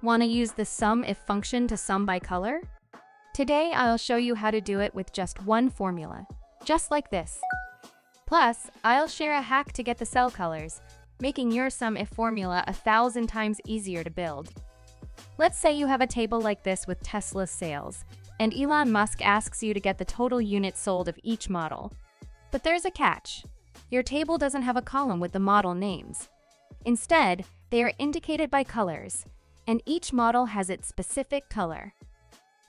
Want to use the SUMIF function to sum by color? Today, I'll show you how to do it with just one formula, just like this. Plus, I'll share a hack to get the cell colors, making your SUMIF formula 1,000 times easier to build. Let's say you have a table like this with Tesla's sales, and Elon Musk asks you to get the total units sold of each model. But there's a catch. Your table doesn't have a column with the model names. Instead, they are indicated by colors, and each model has its specific color.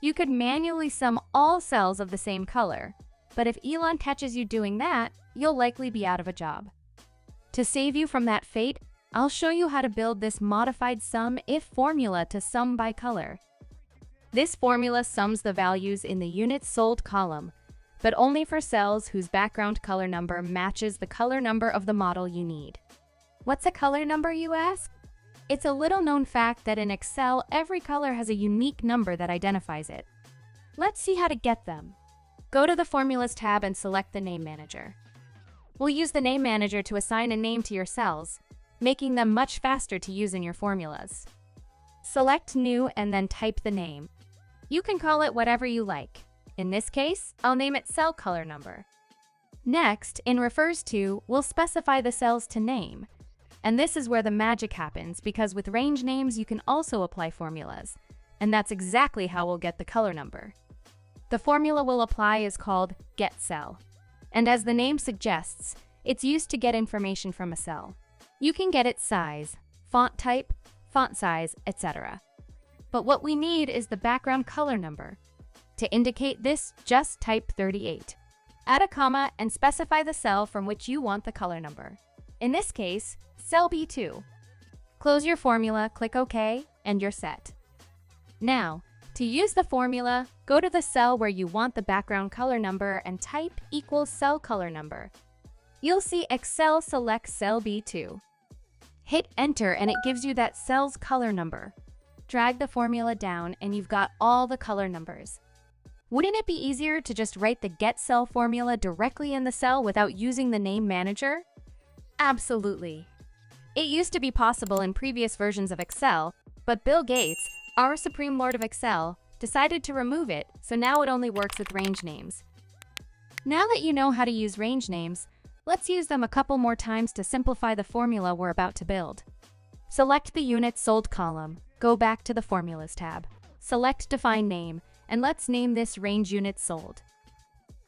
You could manually sum all cells of the same color, but if Elon catches you doing that, you'll likely be out of a job. To save you from that fate, I'll show you how to build this modified SUMIF formula to sum by color. This formula sums the values in the units sold column, but only for cells whose background color number matches the color number of the model you need. What's a color number, you ask? It's a little-known fact that in Excel, every color has a unique number that identifies it. Let's see how to get them. Go to the Formulas tab and select the Name Manager. We'll use the Name Manager to assign a name to your cells, making them much faster to use in your formulas. Select New and then type the name. You can call it whatever you like. In this case, I'll name it Cell Color Number. Next, in Refers To, we'll specify the cells to name. And this is where the magic happens, because with range names you can also apply formulas, and that's exactly how we'll get the color number. The formula we'll apply is called getCell, and as the name suggests, it's used to get information from a cell. You can get its size, font type, font size, etc. But what we need is the background color number. To indicate this, just type 38. Add a comma and specify the cell from which you want the color number. In this case, cell B2. Close your formula, click OK, and you're set. Now, to use the formula, go to the cell where you want the background color number and type equals cell color number. You'll see Excel select cell B2. Hit Enter and it gives you that cell's color number. Drag the formula down and you've got all the color numbers. Wouldn't it be easier to just write the getCell formula directly in the cell without using the Name Manager? Absolutely. It used to be possible in previous versions of Excel, but Bill Gates, our Supreme Lord of Excel, decided to remove it, so now it only works with range names. Now that you know how to use range names, let's use them a couple more times to simplify the formula we're about to build. Select the Units Sold column, go back to the Formulas tab, select Define Name, and let's name this Range Units Sold.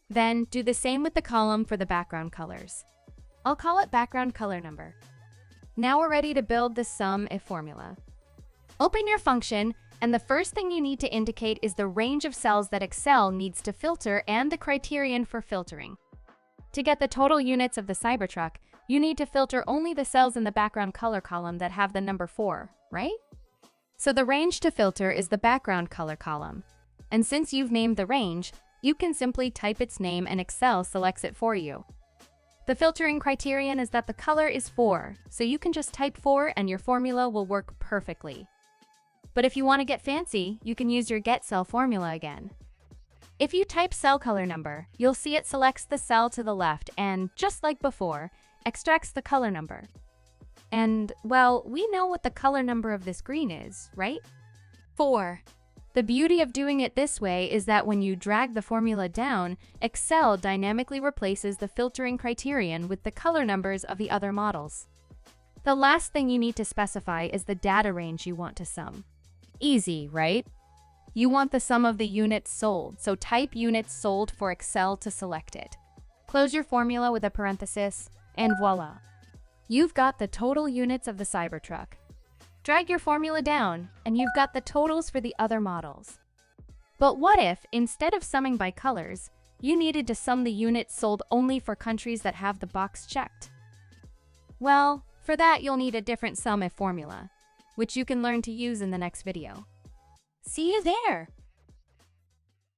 Then, do the same with the column for the background colors. I'll call it Background Color Number. Now we're ready to build the SUMIF formula. Open your function, and the first thing you need to indicate is the range of cells that Excel needs to filter and the criterion for filtering. To get the total units of the Cybertruck, you need to filter only the cells in the background color column that have the number 4, right? So the range to filter is the background color column. And since you've named the range, you can simply type its name and Excel selects it for you. The filtering criterion is that the color is 4, so you can just type 4 and your formula will work perfectly. But if you want to get fancy, you can use your getCell formula again. If you type cell color number, you'll see it selects the cell to the left and, just like before, extracts the color number. And, well, we know what the color number of this green is, right? 4. The beauty of doing it this way is that when you drag the formula down, Excel dynamically replaces the filtering criterion with the color numbers of the other models. The last thing you need to specify is the data range you want to sum. Easy, right? You want the sum of the units sold, so type units sold for Excel to select it. Close your formula with a parenthesis, and voila! You've got the total units of the Cybertruck. Drag your formula down, and you've got the totals for the other models. But what if, instead of summing by colors, you needed to sum the units sold only for countries that have the box checked? Well, for that you'll need a different SUMIF formula, which you can learn to use in the next video. See you there!